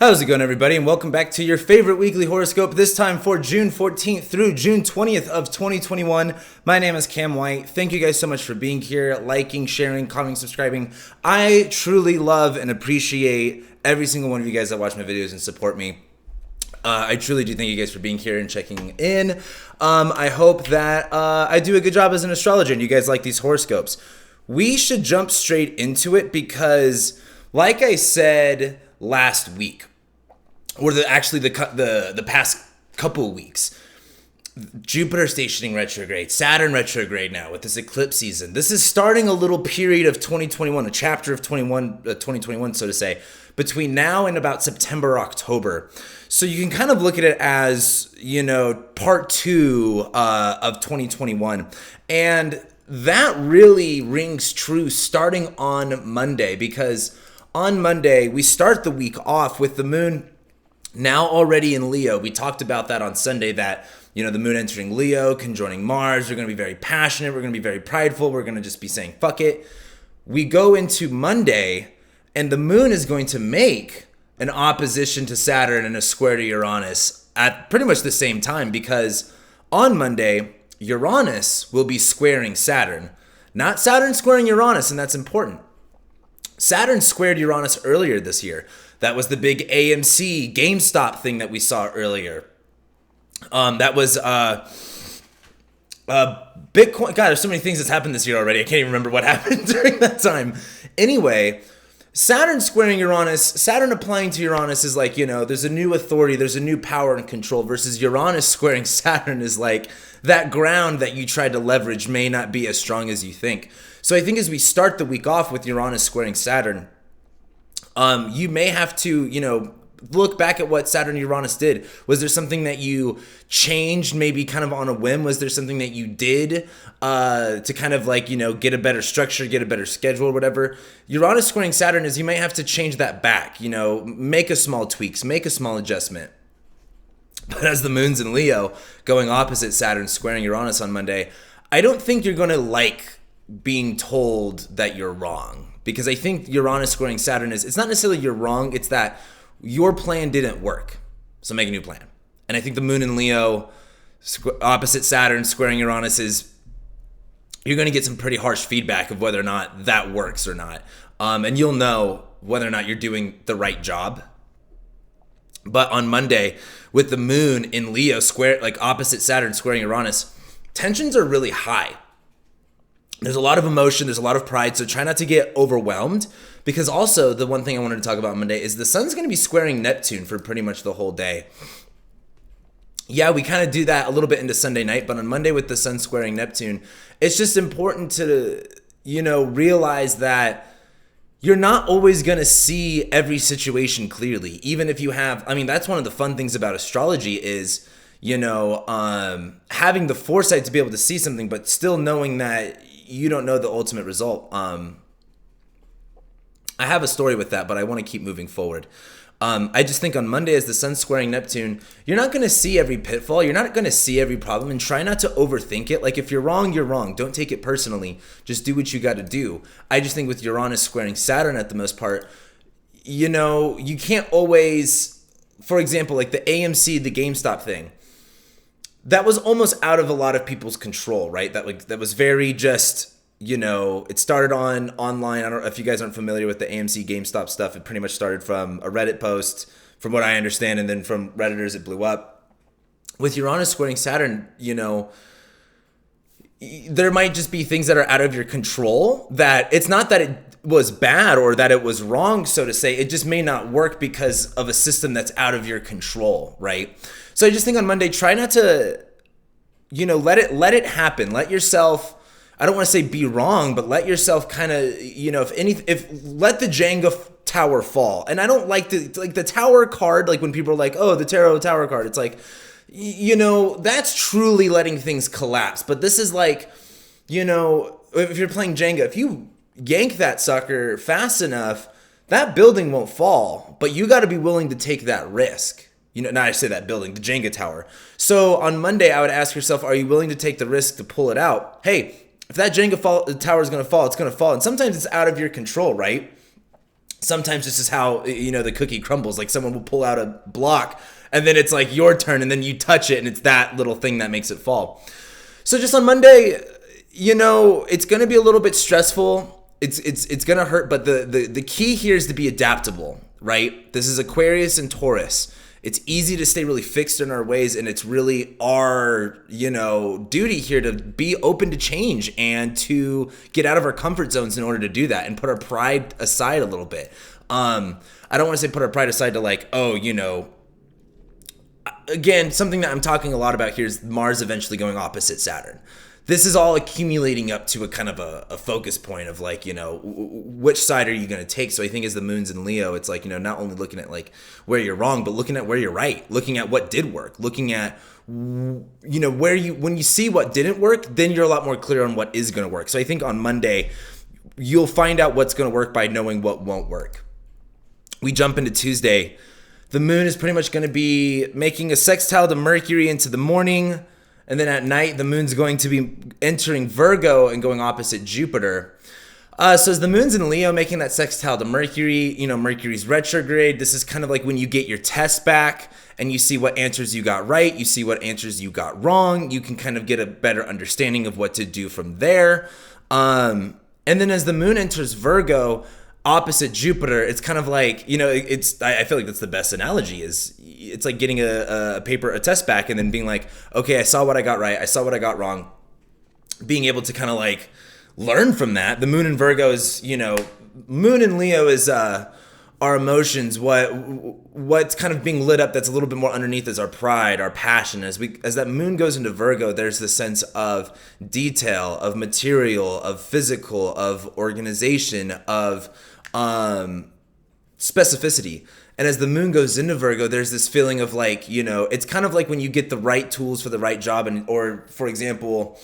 How's it going, everybody, and welcome back to your favorite weekly horoscope, this time for June 14th through June 20th of 2021. My name is Cam White. Thank you guys so much for being here, liking, sharing, commenting, subscribing. I truly love and appreciate every single one of you guys that watch my videos and support me. I truly do thank you guys for being here and checking in. I hope that I do a good job as an astrologer and you guys like these horoscopes. We should jump straight into it because, like I said last week, or the past couple of weeks, Jupiter stationing retrograde, Saturn retrograde now with this eclipse season. This is starting a little period of 2021, a chapter of 2021, so to say, between now and about September, October. So you can kind of look at it as, part two of 2021. And that really rings true starting on Monday, because on Monday, we start the week off with the moon now already in Leo. We talked about that on Sunday, that, the moon entering Leo, conjoining Mars. We're going to be very passionate. We're going to be very prideful. We're going to just be saying, fuck it. We go into Monday, and the moon is going to make an opposition to Saturn and a square to Uranus at pretty much the same time, because on Monday, Uranus will be squaring Saturn. Not Saturn squaring Uranus, and that's important. Saturn squared Uranus earlier this year. That was the big AMC GameStop thing that we saw earlier. That was Bitcoin. God, there's so many things that's happened this year already. I can't even remember what happened during that time. Anyway, Saturn squaring Uranus, Saturn applying to Uranus is like, there's a new authority, there's a new power and control, versus Uranus squaring Saturn is like that ground that you tried to leverage may not be as strong as you think. So I think as we start the week off with Uranus squaring Saturn, you may have to, look back at what Saturn and Uranus did. Was there something that you changed maybe kind of on a whim? Was there something that you did to kind of like, get a better structure, get a better schedule or whatever? Uranus squaring Saturn is you may have to change that back, make a small tweaks, make a small adjustment. But as the moon's in Leo going opposite Saturn squaring Uranus on Monday, I don't think you're going to like being told that you're wrong, because I think Uranus squaring Saturn it's not necessarily you're wrong, it's that your plan didn't work, so make a new plan. And I think the moon in Leo opposite Saturn squaring Uranus is you're going to get some pretty harsh feedback of whether or not that works or not, and you'll know whether or not you're doing the right job. But on Monday, with the moon in Leo opposite Saturn squaring Uranus, tensions are really high. There's a lot of emotion, there's a lot of pride, so try not to get overwhelmed, because also the one thing I wanted to talk about Monday is the sun's going to be squaring Neptune for pretty much the whole day. Yeah, we kind of do that a little bit into Sunday night, but on Monday with the sun squaring Neptune, it's just important to, realize that you're not always going to see every situation clearly, even if you have, that's one of the fun things about astrology is, having the foresight to be able to see something, but still knowing that you don't know the ultimate result. I have a story with that, but I want to keep moving forward. I just think on Monday, as the sun's squaring Neptune, you're not going to see every pitfall. You're not going to see every problem, and try not to overthink it. Like, if you're wrong, you're wrong. Don't take it personally. Just do what you got to do. I just think with Uranus squaring Saturn at the most part, you can't always, for example, like the AMC, the GameStop thing, that was almost out of a lot of people's control, right? That was very just, it started online. I don't know if you guys aren't familiar with the AMC GameStop stuff. It pretty much started from a Reddit post, from what I understand, and then from Redditors it blew up. With Uranus squaring Saturn, there might just be things that are out of your control, that it's not that it was bad or that it was wrong, so to say. It just may not work because of a system that's out of your control, right? So I just think on Monday, try not to, let it happen. Let yourself, I don't want to say be wrong, but let yourself kind of, let the Jenga tower fall. And I don't like the tower card, like when people are like, oh, the tarot tower card. It's like, that's truly letting things collapse. But this is like, if you're playing Jenga, if you yank that sucker fast enough, that building won't fall, but you got to be willing to take that risk. Not I say that building, the Jenga tower. So on Monday, I would ask yourself, are you willing to take the risk to pull it out? Hey, if that Jenga tower is going to fall, it's going to fall. And sometimes it's out of your control, right? Sometimes this is how, the cookie crumbles. Like someone will pull out a block and then it's like your turn and then you touch it and it's that little thing that makes it fall. So just on Monday, it's going to be a little bit stressful. It's going to hurt, but the key here is to be adaptable, right? This is Aquarius and Taurus. It's easy to stay really fixed in our ways, and it's really our, duty here to be open to change and to get out of our comfort zones in order to do that and put our pride aside a little bit. I don't want to say put our pride aside to like, again, something that I'm talking a lot about here is Mars eventually going opposite Saturn. This is all accumulating up to a kind of a focus point of like, which side are you going to take? So I think as the moon's in Leo, it's like, not only looking at like where you're wrong, but looking at where you're right, looking at what did work, looking at, when you see what didn't work, then you're a lot more clear on what is going to work. So I think on Monday, you'll find out what's going to work by knowing what won't work. We jump into Tuesday. The moon is pretty much going to be making a sextile to Mercury into the morning. And then at night, the moon's going to be entering Virgo and going opposite Jupiter. So as the moon's in Leo, making that sextile to Mercury, Mercury's retrograde. This is kind of like when you get your test back and you see what answers you got right. You see what answers you got wrong. You can kind of get a better understanding of what to do from there. And then as the moon enters Virgo, opposite Jupiter, it's kind of like, I feel like that's the best analogy is it's like getting a test back and then being like, okay, I saw what I got right. I saw what I got wrong. Being able to kind of like learn from that. The moon in Virgo is, moon in Leo is our emotions. What's kind of being lit up that's a little bit more underneath is our pride, our passion. As that moon goes into Virgo, there's the sense of detail, of material, of physical, of organization, of specificity. And as the moon goes into Virgo, there's this feeling of like, it's kind of like when you get the right tools for the right job. Or for example,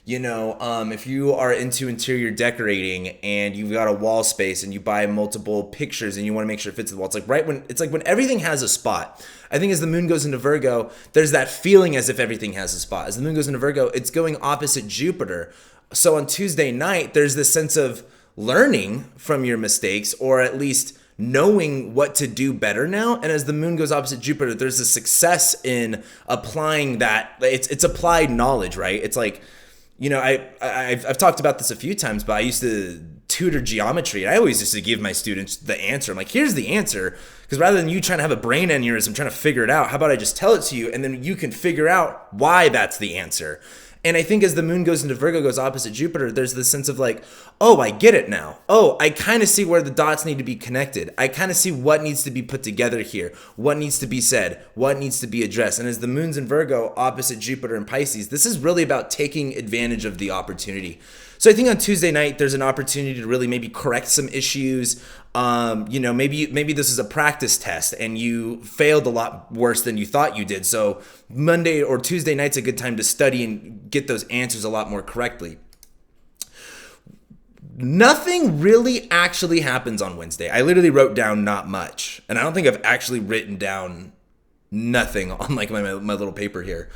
if you are into interior decorating and you've got a wall space and you buy multiple pictures and you want to make sure it fits the wall, it's like when everything has a spot. I think as the moon goes into Virgo, there's that feeling as if everything has a spot. As the moon goes into Virgo, it's going opposite Jupiter. So on Tuesday night, there's this sense of learning from your mistakes, or at least knowing what to do better now. And as the moon goes opposite Jupiter, there's a success in applying that. It's applied knowledge, right? It's like, I've talked about this a few times, but I used to tutor geometry. And I always used to give my students the answer. I'm like, here's the answer. Because rather than you trying to have a brain aneurysm trying to figure it out, how about I just tell it to you and then you can figure out why that's the answer. And I think as the moon goes into Virgo, goes opposite Jupiter, there's this sense of like, oh, I get it now. Oh, I kind of see where the dots need to be connected. I kind of see what needs to be put together here, what needs to be said, what needs to be addressed. And as the moon's in Virgo, opposite Jupiter and Pisces, this is really about taking advantage of the opportunity. So I think on Tuesday night, there's an opportunity to really maybe correct some issues. Maybe this is a practice test and you failed a lot worse than you thought you did. So Monday or Tuesday night's a good time to study and get those answers a lot more correctly. Nothing really actually happens on Wednesday. I literally wrote down not much. And I don't think I've actually written down nothing on like my little paper here.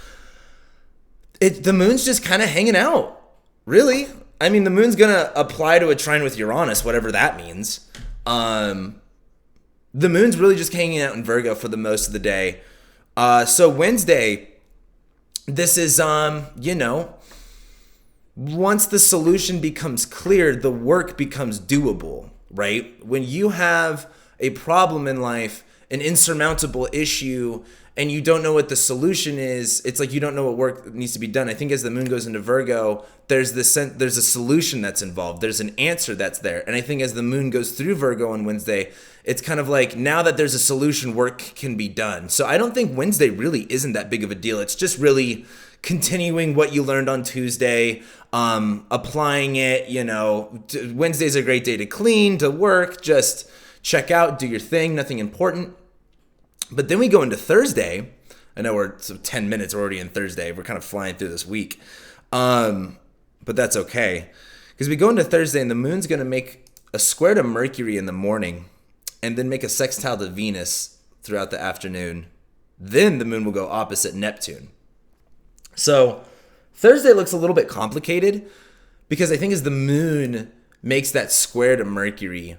The moon's just kind of hanging out, really. I mean, the moon's going to apply to a trine with Uranus, whatever that means. The moon's really just hanging out in Virgo for the most of the day. So Wednesday, this is, once the solution becomes clear, the work becomes doable, right? When you have a problem in life, an insurmountable issue, and you don't know what the solution is, it's like you don't know what work needs to be done. I think as the moon goes into Virgo, there's a solution that's involved. There's an answer that's there. And I think as the moon goes through Virgo on Wednesday, it's kind of like now that there's a solution, work can be done. So I don't think Wednesday really isn't that big of a deal. It's just really continuing what you learned on Tuesday, applying it. Wednesday's a great day to clean, to work, just check out, do your thing, nothing important. But then we go into Thursday. I know we're 10 minutes already in Thursday. We're kind of flying through this week. But that's okay. Because we go into Thursday and the moon's going to make a square to Mercury in the morning and then make a sextile to Venus throughout the afternoon. Then the moon will go opposite Neptune. So Thursday looks a little bit complicated because I think as the moon makes that square to Mercury,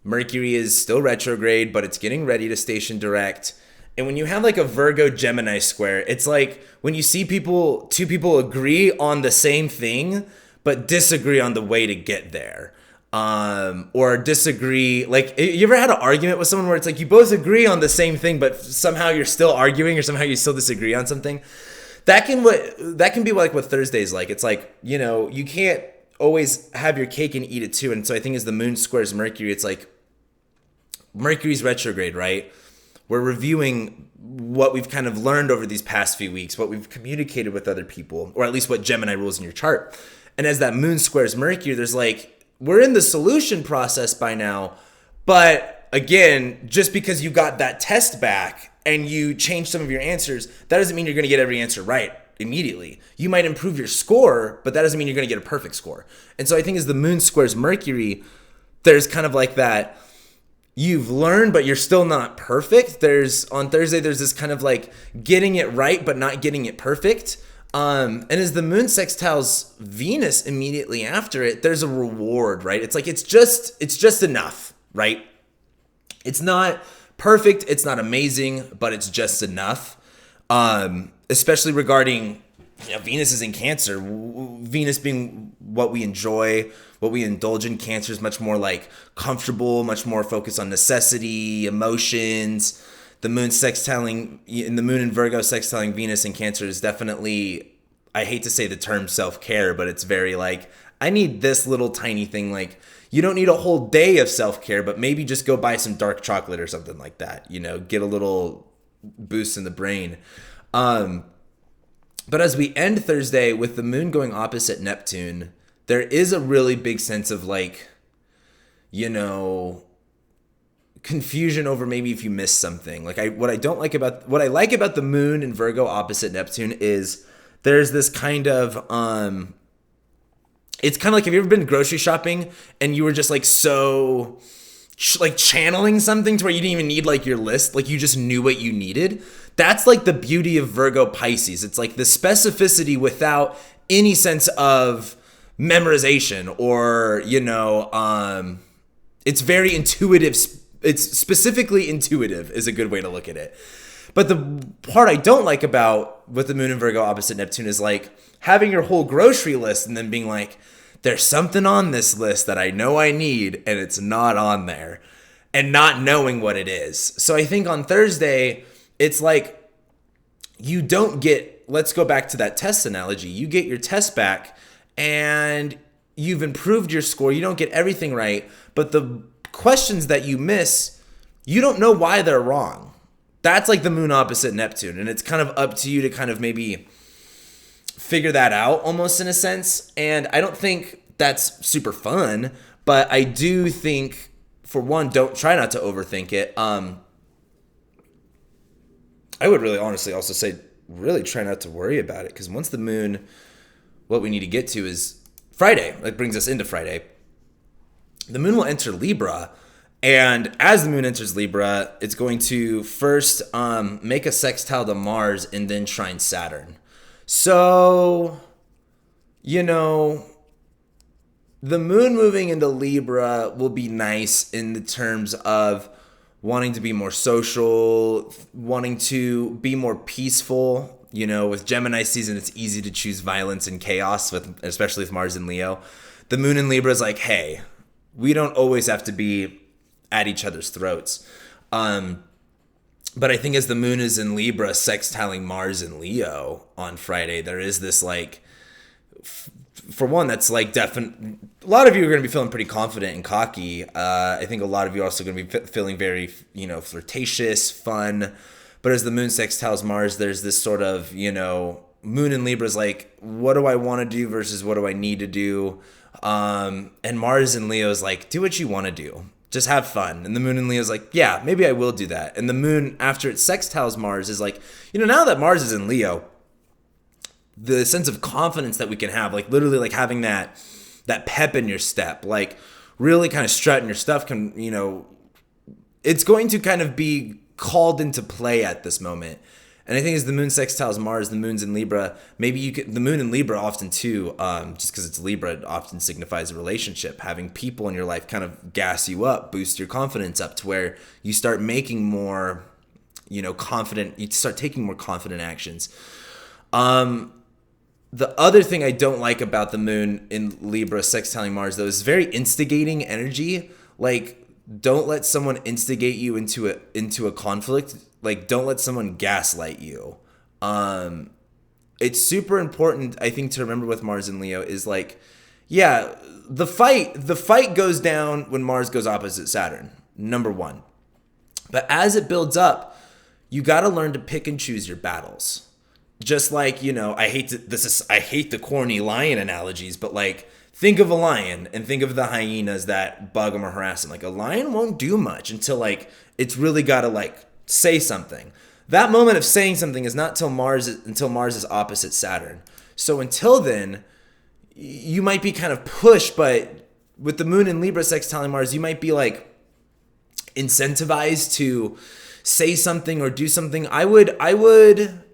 Mercury is still retrograde, but it's getting ready to station direct. And when you have like a Virgo Gemini square, it's like when you see two people agree on the same thing, but disagree on the way to get there. Or disagree, like, you ever had an argument with someone where it's like you both agree on the same thing, but somehow you're still arguing, or somehow you still disagree on something? That can be like what Thursday's like. It's like, you can't always have your cake and eat it too. And so I think as the moon squares Mercury, it's like Mercury's retrograde, right? We're reviewing what we've kind of learned over these past few weeks, what we've communicated with other people, or at least what Gemini rules in your chart. And as that moon squares Mercury, there's like, we're in the solution process by now. But again, just because you got that test back and you change some of your answers, that doesn't mean you're going to get every answer right immediately. You might improve your score, but that doesn't mean you're going to get a perfect score. And so I think as the moon squares Mercury, there's kind of like that, you've learned, but you're still not perfect. On Thursday, there's this kind of like getting it right, but not getting it perfect. And as the moon sextiles Venus immediately after it, there's a reward, right? It's like, it's just enough, right? It's not perfect. It's not amazing, but it's just enough. Especially regarding, Venus is in Cancer. Venus being what we enjoy, what we indulge in. Cancer is much more like comfortable, much more focused on necessity, emotions. The moon in Virgo sextiling Venus in Cancer is definitely, I hate to say the term self-care, but it's very like, I need this little tiny thing. Like, you don't need a whole day of self-care, but maybe just go buy some dark chocolate or something like that, get a little boost in the brain. But as we end Thursday with the moon going opposite Neptune, there is a really big sense of like, confusion over maybe if you missed something. Like what I like about the moon in Virgo opposite Neptune is there's this kind of, it's kind of like, have you ever been grocery shopping and you were just like so like channeling something to where you didn't even need like your list, like you just knew what you needed? That's like the beauty of Virgo Pisces. It's like the specificity without any sense of memorization or, it's very intuitive. It's specifically intuitive is a good way to look at it. But the part I don't like about with the moon in Virgo opposite Neptune is like having your whole grocery list and then being like, there's something on this list that I know I need and it's not on there, and not knowing what it is. So I think on Thursday, it's like you don't get, let's go back to that test analogy. You get your test back and you've improved your score. You don't get everything right, but the questions that you miss, you don't know why they're wrong. That's like the moon opposite Neptune. And it's kind of up to you to kind of maybe figure that out almost in a sense. And I don't think that's super fun, but I do think, for one, don't try not to overthink it. I would really honestly also say really try not to worry about it, because once the moon, what we need to get to is Friday. That brings us into Friday. The moon will enter Libra, and as the moon enters Libra, it's going to first make a sextile to Mars and then trine Saturn. So, the moon moving into Libra will be nice in the terms of wanting to be more social, wanting to be more peaceful. With Gemini season, it's easy to choose violence and chaos, especially with Mars in Leo. The moon in Libra is like, hey, we don't always have to be at each other's throats. But I think as the moon is in Libra, sextiling Mars in Leo on Friday, there is this like, for one, that's like definite. A lot of you are going to be feeling pretty confident and cocky. I think a lot of you are also going to be feeling very, flirtatious, fun. But as the moon sextiles Mars, there's this sort of, moon in Libra is like, what do I want to do versus what do I need to do? And Mars in Leo is like, do what you want to do. Just have fun. And the moon in Leo is like, yeah, maybe I will do that. And the moon, after it sextiles Mars, is like, now that Mars is in Leo, the sense of confidence that we can have, like literally like having that pep in your step, like really kind of strutting your stuff can, it's going to kind of be called into play at this moment. And I think as the moon sextiles Mars, the moon's in Libra, the moon in Libra often too, just because it's Libra, it often signifies a relationship. Having people in your life kind of gas you up, boost your confidence up to where you start making more, confident, you start taking more confident actions. The other thing I don't like about the moon in Libra sextiling Mars, though, is very instigating energy. Like, don't let someone instigate you into a conflict. Like, don't let someone gaslight you. It's super important, I think, to remember with Mars and Leo is like, yeah, the fight goes down when Mars goes opposite Saturn, number one. But as it builds up, you got to learn to pick and choose your battles. Just like, I hate the corny lion analogies, but like, think of a lion and think of the hyenas that bug him or harass him. Like, a lion won't do much until like it's really got to like say something. That moment of saying something is not until Mars is opposite Saturn. So until then, you might be kind of pushed, but with the moon in Libra sextiling Mars, you might be like incentivized to say something or do something. I would,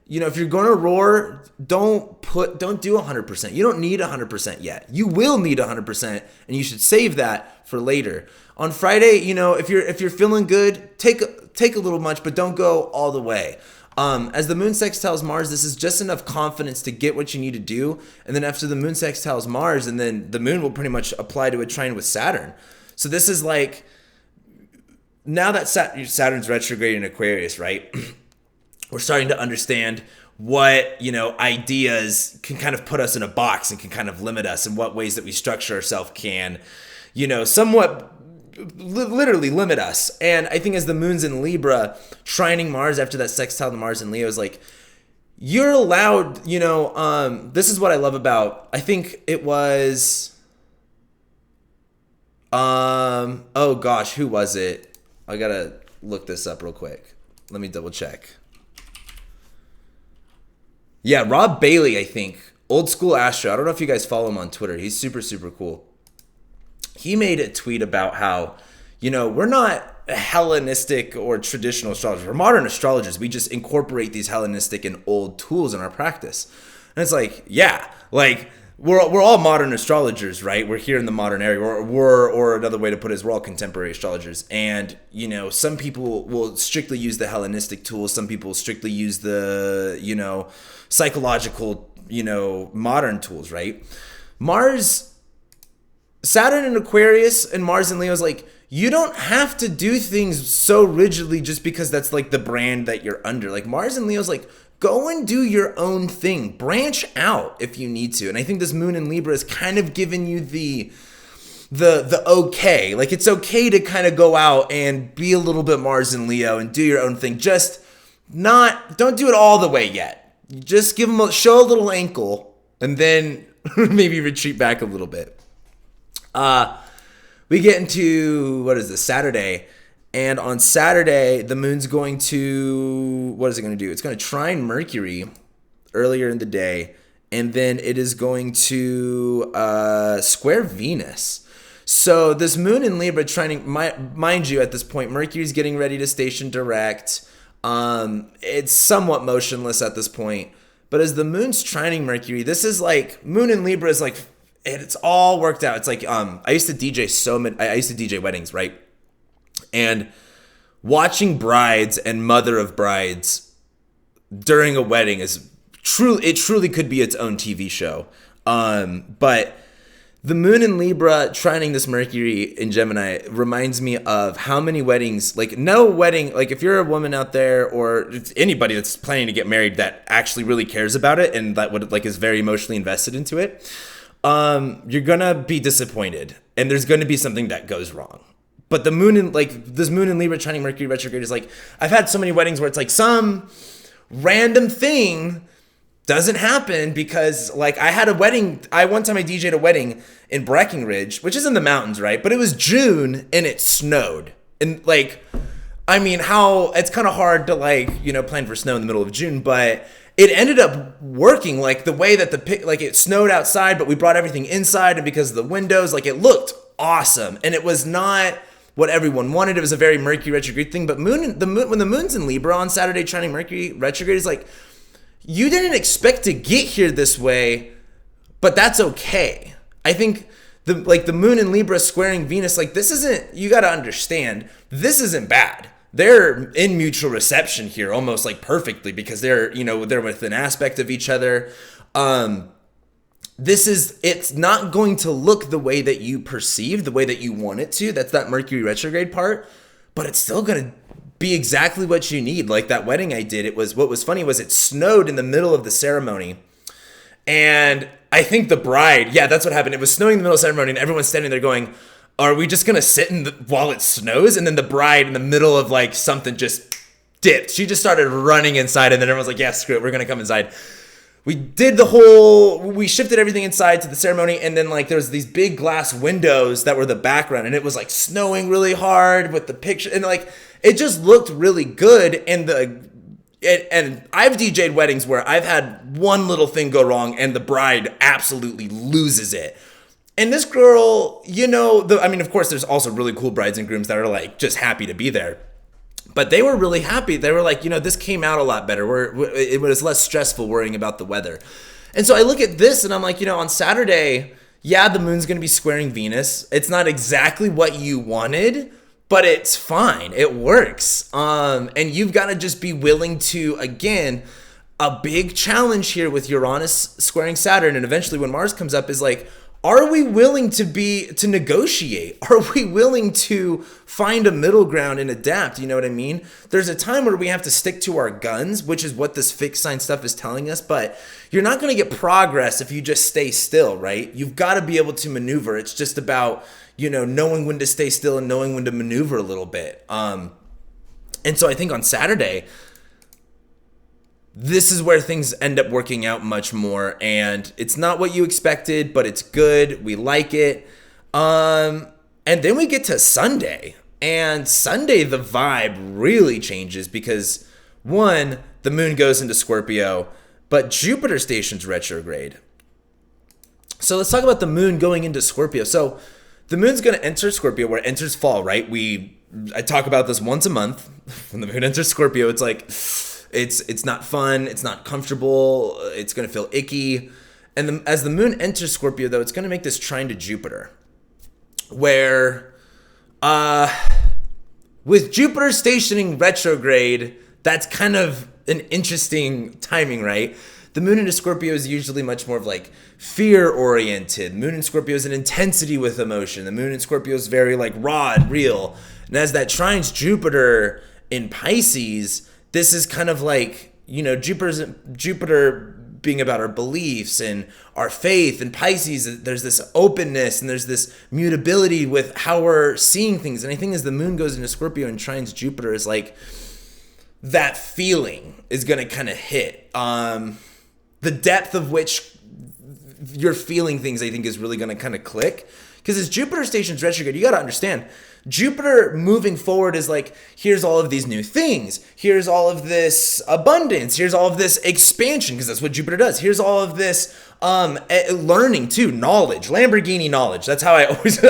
if you're going to roar, don't do 100%. You don't need 100% yet. You will need 100%, and you should save that for later. On Friday, if you're feeling good, take a little much, but don't go all the way. As the moon sextiles Mars, this is just enough confidence to get what you need to do. And then after the moon sextiles Mars, and then the moon will pretty much apply to a trine with Saturn. So this is like, now that Saturn's retrograde in Aquarius, right? We're starting to understand what, ideas can kind of put us in a box and can kind of limit us, and what ways that we structure ourselves can, somewhat literally limit us. And I think as the moon's in Libra, trining Mars after that sextile to Mars in Leo is like, you're allowed, this is what I love about, I think it was, oh gosh, who was it? I gotta look this up real quick. Let me double check. Yeah, Rob Bailey, I think. Old School Astro. I don't know if you guys follow him on Twitter. He's super, super cool. He made a tweet about how, we're not Hellenistic or traditional astrologers. We're modern astrologers. We just incorporate these Hellenistic and old tools in our practice. And it's like, yeah, like we're all modern astrologers, right? We're here in the modern era. Or another way to put it is we're all contemporary astrologers. And, some people will strictly use the Hellenistic tools. Some people strictly use the, psychological, modern tools, right? Saturn in Aquarius and Mars in Leo is like, you don't have to do things so rigidly just because that's like the brand that you're under. Like Mars in Leo is like, go and do your own thing. Branch out if you need to. And I think this moon in Libra is kind of giving you the okay. Like, it's okay to kind of go out and be a little bit Mars in Leo and do your own thing. Just don't do it all the way yet. Just show a little ankle and then maybe retreat back a little bit. We get into, Saturday. And on Saturday, the moon's going to, what is it going to do? It's going to trine Mercury earlier in the day. And then it is going to square Venus. So this moon in Libra trining, mind you, at this point, Mercury's getting ready to station direct. It's somewhat motionless at this point. But as the moon's trining Mercury, this is like, moon in Libra is like, it's all worked out. It's like, I used to DJ weddings, right? And watching brides and mother of brides during a wedding is truly could be its own TV show. But the moon in Libra trining this Mercury in Gemini reminds me of how many weddings, like no wedding, like if you're a woman out there or anybody that's planning to get married that actually really cares about it and that would like is very emotionally invested into it, you're gonna be disappointed and there's gonna be something that goes wrong. But the moon in this moon in Libra trining Mercury retrograde is like, I've had so many weddings where it's like some random thing doesn't happen because like I had a wedding. One time I DJ'd a wedding in Breckenridge, which is in the mountains, right? But it was June and it snowed. And like, I mean, it's kind of hard to plan for snow in the middle of June, but it ended up working like the way that it snowed outside, but we brought everything inside and because of the windows, like it looked awesome. And it was not what everyone wanted. It was a very Mercury retrograde thing. But when the moon's in Libra on Saturday, trining Mercury retrograde, is like, you didn't expect to get here this way, but that's okay. I think the moon in Libra squaring Venus, like, this isn't, you got to understand, this isn't bad. They're in mutual reception here almost like perfectly, because they're with an aspect of each other. It's not going to look the way that you perceive, the way that you want it to. That's that Mercury retrograde part, but it's still going to be exactly what you need. Like that wedding I did, what was funny was it snowed in the middle of the ceremony. And I think the bride, that's what happened. It was snowing in the middle of the ceremony and everyone's standing there going, are we just going to sit while it snows? And then the bride in the middle of like something just dipped. She just started running inside, and then everyone's like, yeah, screw it, we're going to come inside. We shifted everything inside to the ceremony, and then like there was these big glass windows that were the background, and it was like snowing really hard with the picture, and like it just looked really good. And I've DJ'd weddings where I've had one little thing go wrong and the bride absolutely loses it. And this girl, of course there's also really cool brides and grooms that are like just happy to be there. But they were really happy. They were like, this came out a lot better. It was less stressful worrying about the weather. And so I look at this and I'm like, on Saturday, the moon's going to be squaring Venus. It's not exactly what you wanted, but it's fine. It works. And you've got to just be willing to, again, a big challenge here with Uranus squaring Saturn. And eventually when Mars comes up is like, are we willing to negotiate? Are we willing to find a middle ground and adapt? You know what I mean? There's a time where we have to stick to our guns, which is what this fixed sign stuff is telling us. But you're not going to get progress if you just stay still, right? You've got to be able to maneuver. It's just about, knowing when to stay still and knowing when to maneuver a little bit. And so I think on Saturday, this is where things end up working out much more, and it's not what you expected, but it's good. We like it. And then we get to Sunday, and Sunday the vibe really changes because, one, the moon goes into Scorpio, but Jupiter stations retrograde. So let's talk about the moon going into Scorpio. So the moon's going to enter Scorpio where it enters fall, right? I talk about this once a month. When the moon enters Scorpio, it's like, it's not fun, it's not comfortable, it's going to feel icky. And as the moon enters Scorpio, though, it's going to make this trine to Jupiter, where with Jupiter stationing retrograde, that's kind of an interesting timing, right? The moon into Scorpio is usually much more of like fear-oriented. Moon in Scorpio is an intensity with emotion. The moon in Scorpio is very like raw and real. And as that trines Jupiter in Pisces, this is kind of like, Jupiter being about our beliefs and our faith, and Pisces, there's this openness and there's this mutability with how we're seeing things. And I think as the moon goes into Scorpio and trines Jupiter, is like that feeling is going to kind of hit. The depth of which you're feeling things, I think, is really going to kind of click. Because as Jupiter stations retrograde, you got to understand, Jupiter moving forward is like, here's all of these new things. Here's all of this abundance. Here's all of this expansion, because that's what Jupiter does. Here's all of this learning too, knowledge, Lamborghini knowledge. That's how I always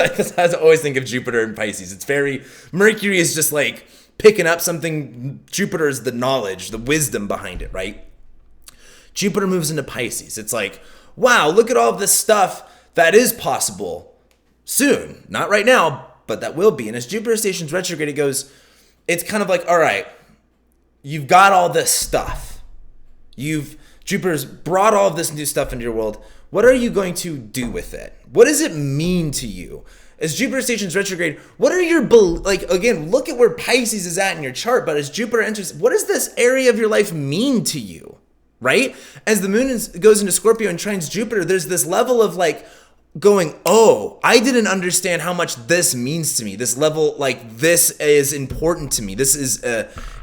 think of Jupiter and Pisces. It's very, Mercury is just like picking up something. Jupiter is the knowledge, the wisdom behind it, right? Jupiter moves into Pisces. It's like, wow, look at all of this stuff that is possible soon. Not right now, but that will be. And as Jupiter stations retrograde, it goes, it's kind of like, all right, you've got all this stuff. Jupiter's brought all of this new stuff into your world. What are you going to do with it? What does it mean to you? As Jupiter stations retrograde, what are your, again, look at where Pisces is at in your chart, but as Jupiter enters, what does this area of your life mean to you, right? As the moon goes into Scorpio and trines Jupiter, there's this level of like, going, oh, I didn't understand how much this means to me. This level, like, this is important to me. This is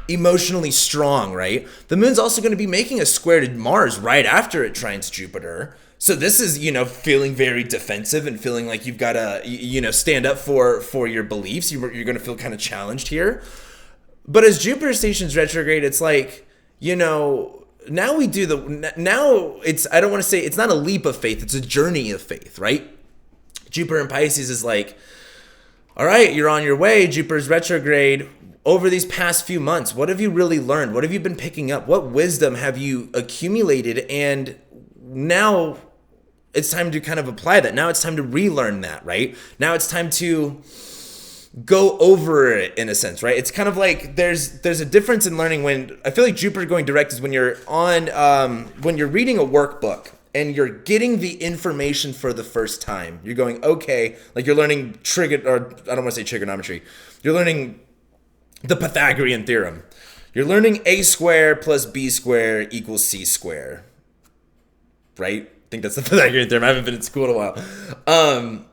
emotionally strong, right? The moon's also going to be making a square to Mars right after it trines Jupiter. So this is, feeling very defensive and feeling like you've got to, stand up for your beliefs. You're going to feel kind of challenged here. But as Jupiter stations retrograde, it's like, now it's, I don't want to say, it's not a leap of faith, it's a journey of faith, right? Jupiter in Pisces is like, All right, you're on your way. Jupiter's retrograde. Over these past few months, what have you really learned? What have you been picking up? What wisdom have you accumulated? And now it's time to kind of apply that. Now it's time to relearn that, right? Now it's time to go over it in a sense, right? It's kind of like there's a difference in learning when I feel like Jupiter going direct is when you're on when you're reading a workbook and you're getting the information for the first time. You're going, okay, like you're learning I don't want to say trigonometry. You're learning the Pythagorean theorem. You're learning a square plus b square equals c square, right? I think that's the Pythagorean theorem. I haven't been in school in a while.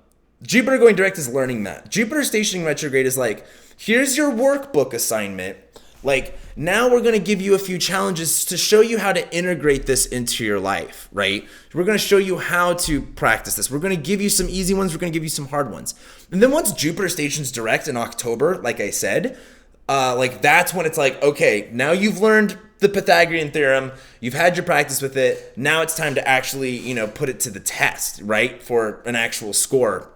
Jupiter going direct is learning that. Jupiter stationing retrograde is like, here's your workbook assignment. Like, now we're going to give you a few challenges to show you how to integrate this into your life, right? We're going to show you how to practice this. We're going to give you some easy ones. We're going to give you some hard ones. And then once Jupiter stations direct in October, like I said, like that's when it's like, okay, now you've learned the Pythagorean theorem, you've had your practice with it. Now it's time to actually, put it to the test, right? For an actual score.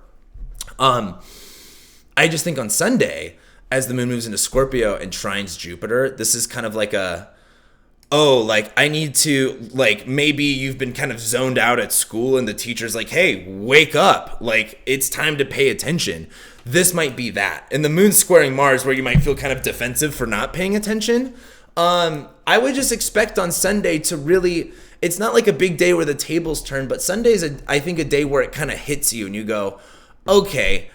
I just think on Sunday, as the moon moves into Scorpio and trines Jupiter, this is kind of like I need to, maybe you've been kind of zoned out at school and the teacher's like, hey, wake up. Like, it's time to pay attention. This might be that. And the moon squaring Mars, where you might feel kind of defensive for not paying attention. I would just expect on Sunday to really, it's not like a big day where the tables turn, but Sunday is, I think, a day where it kind of hits you and you go, okay,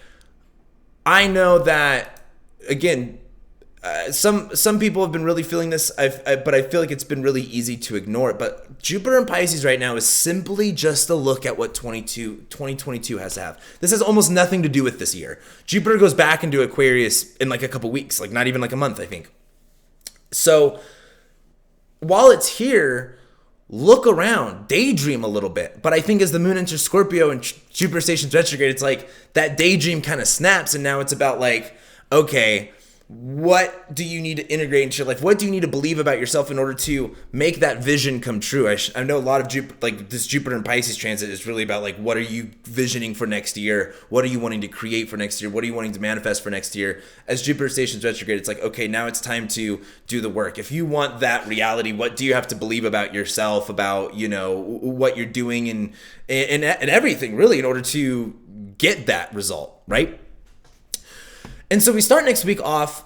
I know that, again, some people have been really feeling this, but I feel like it's been really easy to ignore it. But Jupiter in Pisces right now is simply just a look at what 2022 has to have. This has almost nothing to do with this year. Jupiter goes back into Aquarius in like a couple weeks, like not even like a month, I think. So while it's here, look around, daydream a little bit. But I think as the moon enters Scorpio and Jupiter stations retrograde, it's like that daydream kind of snaps. And now it's about like, okay, what do you need to integrate into your life? What do you need to believe about yourself in order to make that vision come true? I know a lot of this Jupiter and Pisces transit is really about like, what are you visioning for next year? What are you wanting to create for next year? What are you wanting to manifest for next year? As Jupiter stations retrograde, it's like, okay, now it's time to do the work. If you want that reality, what do you have to believe about yourself, about, what you're doing and everything really in order to get that result, right? And so we start next week off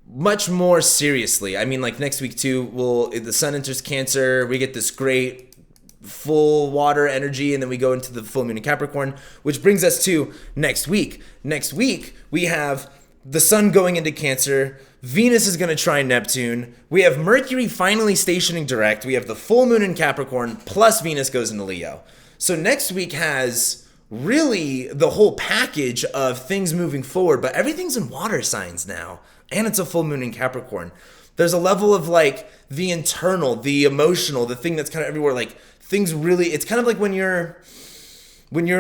much more seriously. I mean, like next week too, the sun enters Cancer, we get this great full water energy, and then we go into the full moon in Capricorn, which brings us to next week. Next week, we have the sun going into Cancer, Venus is going to trine Neptune, we have Mercury finally stationing direct, we have the full moon in Capricorn, plus Venus goes into Leo. So next week has really the whole package of things moving forward, but everything's in water signs now, and it's a full moon in Capricorn. There's a level of like the internal, the emotional, the thing that's kind of everywhere, like things really, it's kind of like when you're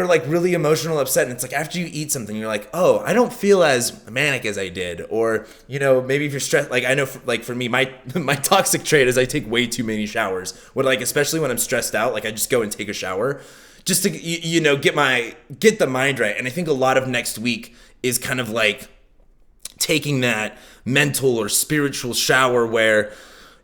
like really emotional, upset, and it's like after you eat something, you're like, oh, I don't feel as manic as I did. Or, maybe if you're stressed, like I know for me, my toxic trait is I take way too many showers. Especially when I'm stressed out, like I just go and take a shower just to, get the mind right. And I think a lot of next week is kind of like taking that mental or spiritual shower where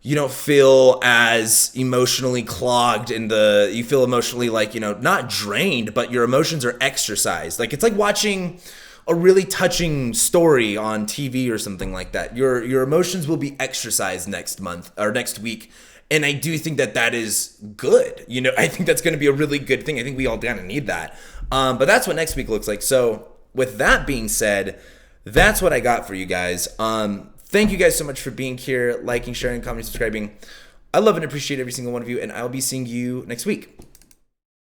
you don't feel as emotionally clogged you feel emotionally like, not drained, but your emotions are exercised. Like it's like watching a really touching story on TV or something like that. Your emotions will be exercised next month or next week. And I do think that is good. I think that's going to be a really good thing. I think we all kind of need that. But that's what next week looks like. So with that being said, that's what I got for you guys. Thank you guys so much for being here, liking, sharing, commenting, subscribing. I love and appreciate every single one of you, and I'll be seeing you next week.